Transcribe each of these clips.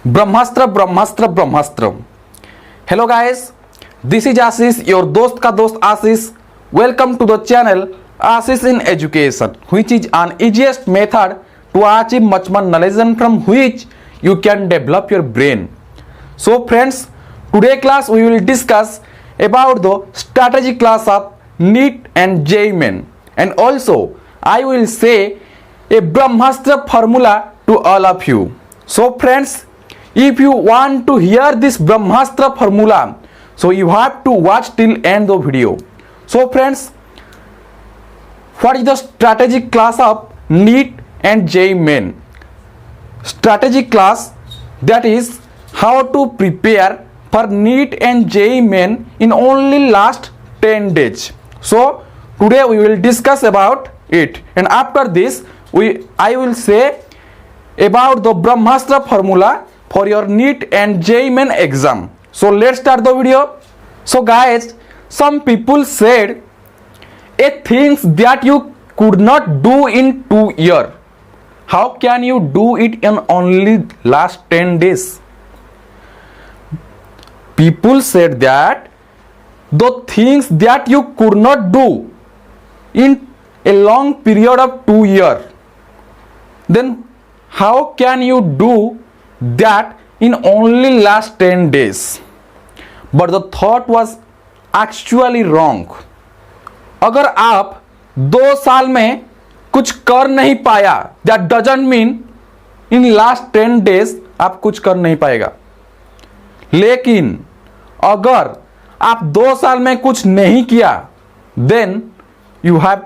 Brahmastra Brahmastra Brahmastra. Hello guys, this is Ashish, your दोस्त का दोस्त Ashish. Welcome to the channel Ashish in education, which is an easiest method to achieve much more knowledge and from which you can develop your brain. So friends, today class we will discuss about the strategy class of NEET and JEE Main, and also I will say a Brahmastra formula to all of you. So friends, if you want to hear this Brahmastra formula, so you have to watch till end the video. So friends, what is the strategic class of NEET and JEE Main? Strategic class, that is how to prepare for NEET and JEE Main in only last 10 days. So today we will discuss about it, and after this I will say about the Brahmastra formula for your NEET and JEE Main exam. So let's start the video. So guys, some people said a things that you could not do in 2 years, how can you do it in only last 10 days? People said that the things that you could not do in a long period of 2 years, then how can you do that in only last 10 days? But the thought was actually wrong. अगर आप 2 साल में कुछ कर नहीं पाया, that doesn't mean in last 10 days आप कुछ कर नहीं पाएगा। लेकिन अगर आप 2 साल में कुछ नहीं किया, then you have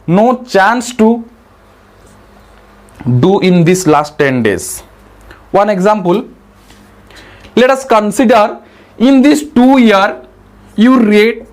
no chance to do in this last 10 days. One example, let us consider in this 2 year you read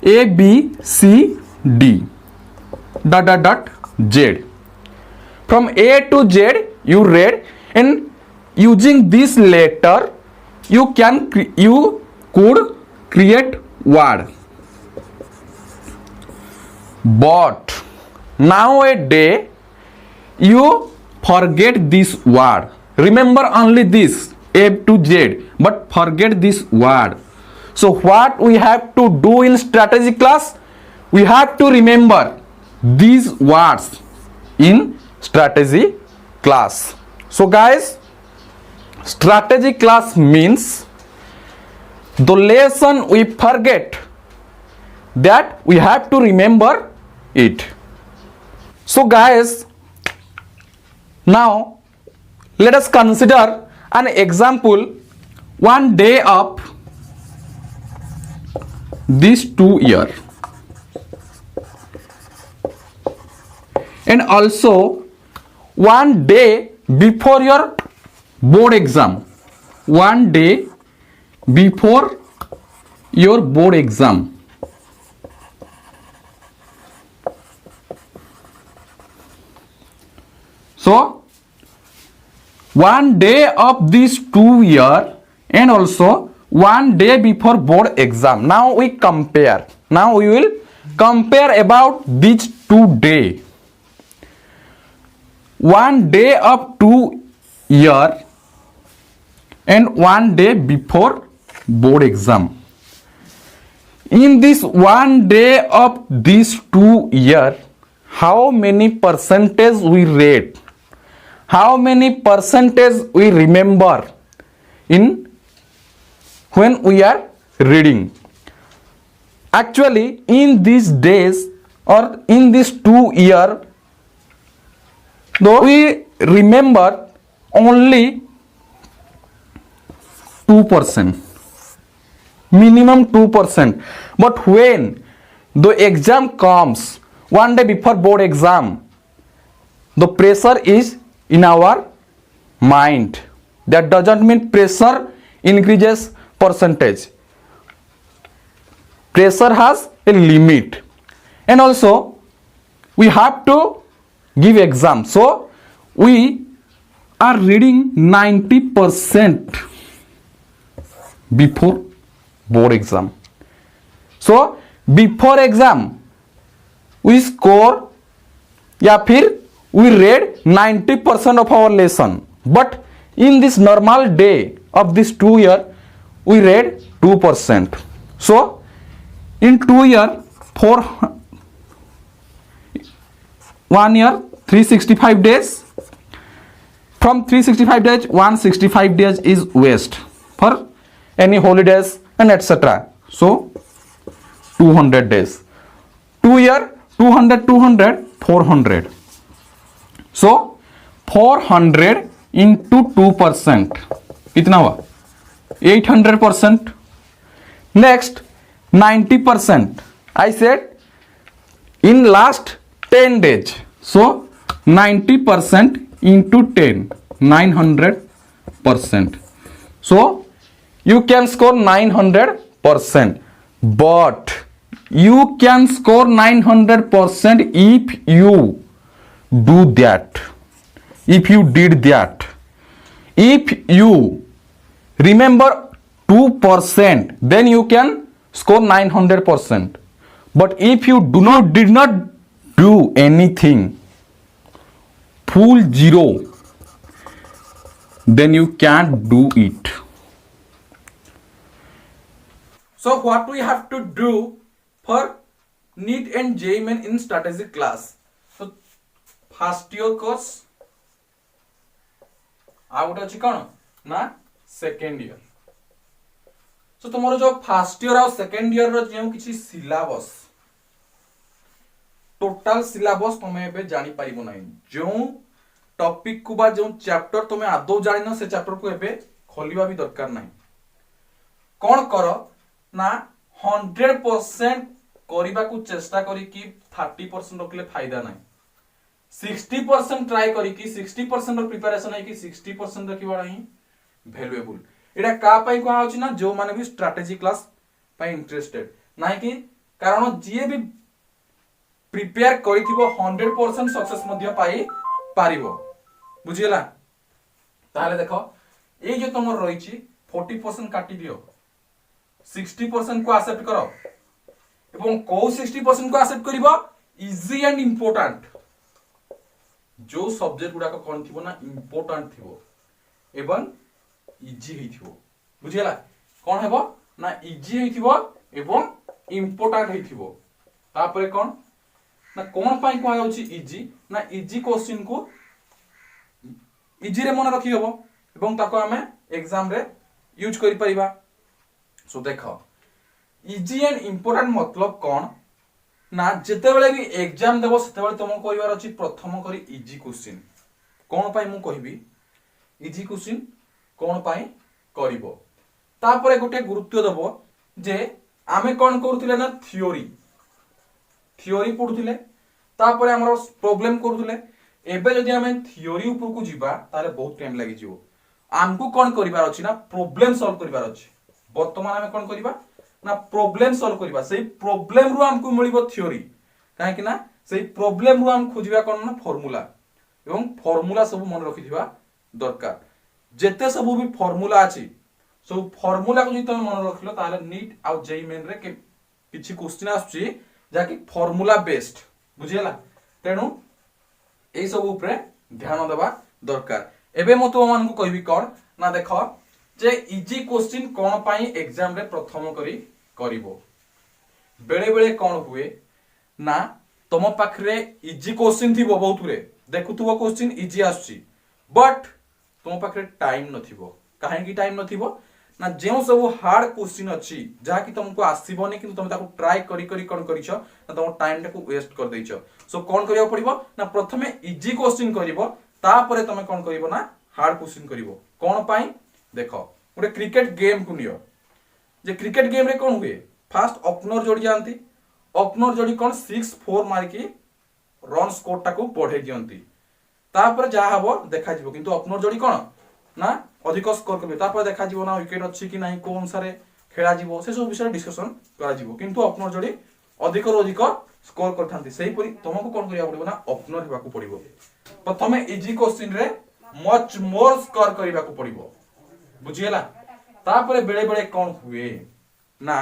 A, B, C, D, ... Z. From A to Z you read, and using this letter you could create word. But nowadays you forget this word. Remember only this A to Z, but forget this word. So what we have to do in strategy class? We have to remember these words in strategy class. So guys, strategy class means the lesson we forget, that we have to remember it. So guys, now let us consider an example, one day of these 2 years, and also one day before your board exam. One day before your board exam. So one day of these 2 years and also one day before board exam. Now we compare. Now we will compare about these 2 days. One day of 2 years and one day before board exam. In this one day of these 2 years, how many percentage we read? How many percentage we remember in when we are reading? Actually in these days or in these 2 years, though we remember only 2%, minimum 2%. But when the exam comes, one day before board exam, the pressure is in our mind. That doesn't mean pressure increases percentage. Pressure has a limit, and also we have to give exam. So we are reading 90% before board exam, so before exam we score या फिर we read 90% of our lesson, but in this normal day of this 2 year we read 2%. So in 2 year for 1 year 365 days, from 365 days 165 days is waste for any holidays and etc. So 200 days, 2 year 200 200 400. So 400 into 2% कितना हुआ 800%. Next 90%. I said in last 10 days. So 90% into 10 900%. So you can score 900%, but you can score 900% if you do that, if you did that, if you remember 2%, then you can score 900%. But if you did not do anything, full zero, then you can't do it. So what we have to do for NEET and JEE Main in strategic class? So first year course आ गोटे अच्छी कौन ना second year. So तुम जो first year आ second year रो जो किछि सिलेबस टोटल सिलेबस तुम एबे जानि परिबो नै. जो टॉपिक को बा जो चैप्टर तुम आदौ जानिन से चैप्टर को एबे खोलिबा भी दरकार नै. कोन करो ना 100% करिबा को चेष्टा करी कि 30% रखले फायदा नै. 60% ट्राई करी कि 60% रो प्रिपरेशन है कि 60% रखिबा ही वैल्यूएबल. एटा का पई को आउची ना जो माने भी स्ट्रेटजी क्लास पई इंटरेस्टेड नाही कि कारण जे भी प्रिपेयर करिथिबो 100% सक्सेस मध्य पाई पारिबो. बुझियला ताले देखो ए जो तुमर रहिची 40% काटी दियो 60% को एक्सेप्ट करो एवं को 60% को एक्सेप्ट करिवो इजी एंड इंपोर्टेंट जो सब्जेक्ट गुडा को कोन थिबो ना इंपोर्टेंट थिबो एवं इजी हेथिबो. बुझियला कोन हेबो ना इजी हेथिबो एवं इंपोर्टेंट हेथिबो. तापरे कोन ना कोन पाई को आउची इजी ना इजी क्वेश्चन को इजी रे मन रखि हेबो एवं ताको हमें एग्जाम रे यूज करि परिबा. सो देखो इजी एंड इंपोर्टेंट मतलब कोन ना जेते बेले भी एग्जाम देबो सेते बेले तुमको कहिबार अछि प्रथम करी इजी क्वेश्चन कोन पाई मु कहिबी इजी क्वेश्चन कोन पाई करिवो. तापरे गोटे गुरुत्व देबो जे आमे कोन करूथिले ना थियोरी पढुथिले तापरे हमर प्रॉब्लम करूथिले. एबे जदि आमे थियोरी ऊपर को जिबा ताले बहुत टाइम लागि जिवो. आमको कोन करिबार अछि ना प्रॉब्लम सॉल्व करिबार अछि. वर्तमान आमे कोन करिबा ना प्रॉब्लम सॉल्व करिबा. सेही प्रॉब्लम रु हमको मिलिबो थियोरी काहे कि ना सेही प्रॉब्लम रु हम खोजिबा कोन ना फार्मूला एवं फार्मूला सब मन रखिथिबा दरकार. जेते सब भी फार्मूला अछि सब फार्मूला को जि तुम मन रखिलो ताले नीट आ जेई मेन रे किछि क्वेश्चन आछी जाकि फार्मूला बेस्ड. बुझियला तेनु एई सब ऊपर ध्यान देबा दरकार. एबे म तुम मान को कहबी कोन ना देखो जे इजी क्वेश्चन कोन पाई एग्जाम रे प्रथम करी करिवो. बेले बेले कोन हुए ना तुम पाखरे इजी क्वेश्चन थिबो बहुत रे देखुथुबो क्वेश्चन इजी आछी बट तुम पाखरे टाइम नथिबो. काहे कि टाइम नथिबो ना जेउ सब हार्ड क्वेश्चन अछि जा कि तुमको आसीबोनी कि तुम ताको ट्राई करी करी कोन करिछो ना तुम टाइम टाको वेस्ट कर दैछो. सो कोन करियो पड़िबो ना प्रथमे इजी क्वेश्चन करिवो तापरे तुम कोन करिवो ना हार्ड क्वेश्चन करिवो. कोन पाई देखो गोटे क्रिकेट गेम को नियो जे क्रिकेट गेम रे कोन हुए फास्ट ओपनर जोड़ी जानती ओपनर जोड़ी कोन 6-4 मार के रन स्कोर टाको बढ़े दियंती. तापर जा हबो देखा जिवो किंतु ओपनर जोड़ी कोन ना अधिक स्कोर करबे. तापर देखा जिवो ना विकेट अछि कि नाही कोन सारे खेला जिवो से सब विषय डिस्कशन करा जिवो किंतु ओपनर जोड़ी अधिक रो अधिक स्कोर करथांती. सेही परि तुमको कोन करिया पड़िबो ना ओपनर हेबा को पड़िबो. प्रथमे इजी क्वेश्चन रे मच मोर स्कोर करिबा को पड़िबो. बुझियला तापर बेले बेले कोन हुए ना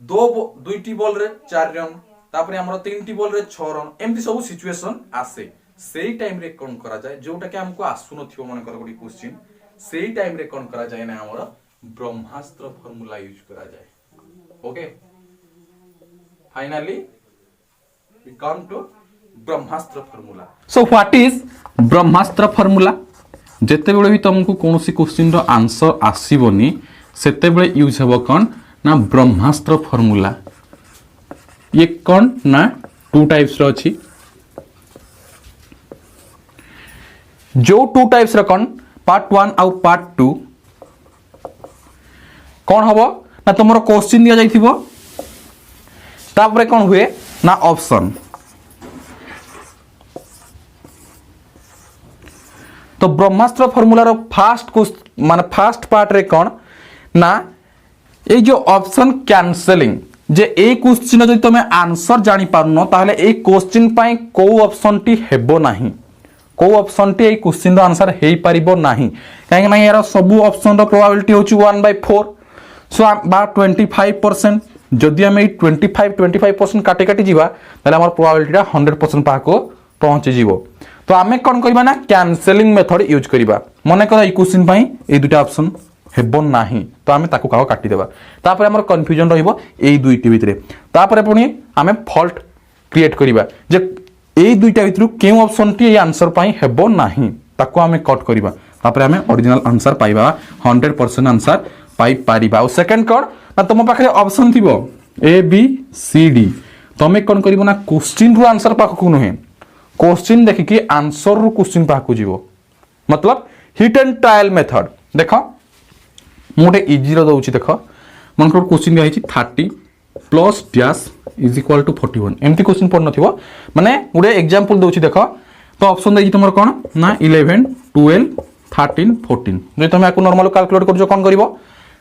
दुईटी बॉल रे 4 रन तापरे हमरो 3टी बॉल रे 6 रन एमती सब सिचुएशन आसे सेही टाइम रे कोन करा जाय जोटा कि हमको आसु नथियो मन कर गोटी क्वेश्चन सेही टाइम रे कोन करा जाय ना हमरो ब्रह्मास्त्र फार्मूला यूज करा जाय okay finally we come to Brahmastra formula so what is Brahmastra formula जेते बेले भी तुमको कोनोसी क्वेश्चन रो आंसर आसीबोनी सेते बेले यूज हेबो कोन ना ब्रह्मास्त्र फार्मूला ये कौन ना 2 टाइप्स रो अछि जो 2 टाइप्स रो कौन पार्ट 1 आउ पार्ट 2 कौन हबो ना तुमरो क्वेश्चन दिया जाइथिबो तापरे कौन हुए ना ऑप्शन तो ब्रह्मास्त्र फार्मूला रो फर्स्ट पार्ट रे कौन ना ये जो ऑप्शन कैंसलिंग जे ए क्वेश्चन जदि तुम आंसर जानी पारनो ताहले ए क्वेश्चन पाई को ऑप्शन टी हेबो नाही को ऑप्शन टी ए क्वेश्चन रो आंसर हेई परिबो नाही काहे ना यार सब ऑप्शन रो प्रोबेबिलिटी होची 1/4 सो अबाउट 25% जदि हम 25% काटी काटी जीवा ताले हमर प्रोबेबिलिटी 100% पाको पहुंची जीवो तो आमे कोन करबा ना कैंसलिंग मेथड यूज करबा मने कर ए क्वेश्चन पाई ए दुटा ऑप्शन हेबो नाही तो आमे ताको काको काटी देबा तापर हमर कंफ्यूजन रहिबो एई दुईटी भितरे तापर पुनी आमे फॉल्ट क्रिएट करबा जे एई दुईटा भितरु के ऑप्शन टी ए आंसर पाई हेबो नाही ताको आमे कट करबा तापर आमे ओरिजिनल आंसर पाइबा 100% आंसर पाई पारिबा और सेकंड कोड ना तुम पाखरे ऑप्शन थिबो ए बी सी डी तमे कोन करबो ना क्वेश्चन रु आंसर पाखकु नहे क्वेश्चन देखि कि आंसर रु क्वेश्चन पाखकु जीवो मतलब हिट एंड ट्रायल मेथड देखो मोटे इजी रो दउची देखो मन को क्वेश्चन दिया हिची 30 plus dash is equal to 41 एमती क्वेश्चन पढ़ नथिबो माने मोटे एग्जांपल दउची देखो तो ऑप्शन देई तुमर कोन ना 11 12 13 14 जे तुम आको नॉर्मल कैलकुलेट करजो कोन करिवो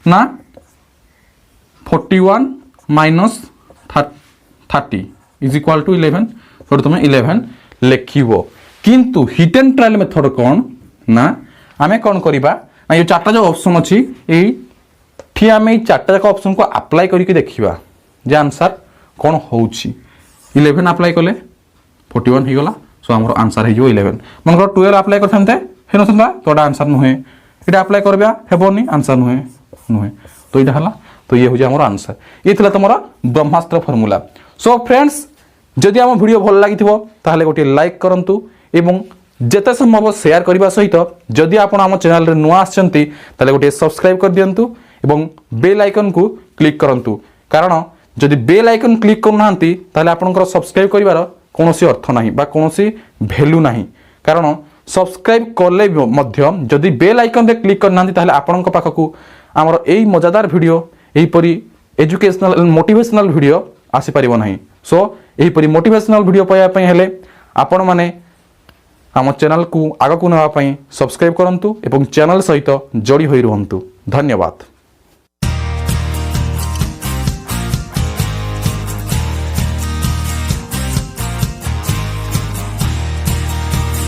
ना 41 माइनस 30 इज इक्वल टू 11 तो तुम 11 लेखिबो किंतु हिट एंड ट्रायल मेथड कोन ना आमे कोन करिबा ना ये चारटा जो ऑप्शन अछि एई ठी आमे ए चारटा जाक ऑप्शन को अप्लाई करिके देखिबा जे आंसर कोन होउछि 11 अप्लाई करले 41 हिगला सो हमर आंसर हे जो 11 मन को 12 अप्लाई करथनते हेनो संदा तोडा आंसर नहे इटा अप्लाई करबा हेबोनी आंसर नहे तो इटा हला तो ये हो जे हमर आंसर ये थला तमरा ब्रह्मास्त्र फार्मूला सो फ्रेंड्स जदि हम वीडियो भल लागिथिबो ताहले गोटे लाइक करंतु एवं जेते संभव शेयर करबा सहित जदि आपण हम चैनल रे नुआ आछंती ताले गोटे सब्सक्राइब कर दियंतु एवं बेल आइकन को क्लिक करंतु कारण जदि बेल आइकन क्लिक करनांती ताले आपनकर सब्सक्राइब करिवार कोनोसी अर्थ नाही बा कोनोसी वैल्यू नाही कारण सब्सक्राइब करले मध्य जदि बेल आइकन रे क्लिक करनांती ताले आपनक पाखकू हमर एई मजादार वीडियो एई परी एजुकेशनल मोटिवेशनल वीडियो आसी परिबो नाही सो एई परी मोटिवेशनल वीडियो पाया पई हेले आपण माने आम चैनल को आगकू नवा पई सब्सक्राइब करंतु एवं चैनल सहित जोड़ी होई रहंतु धन्यवाद।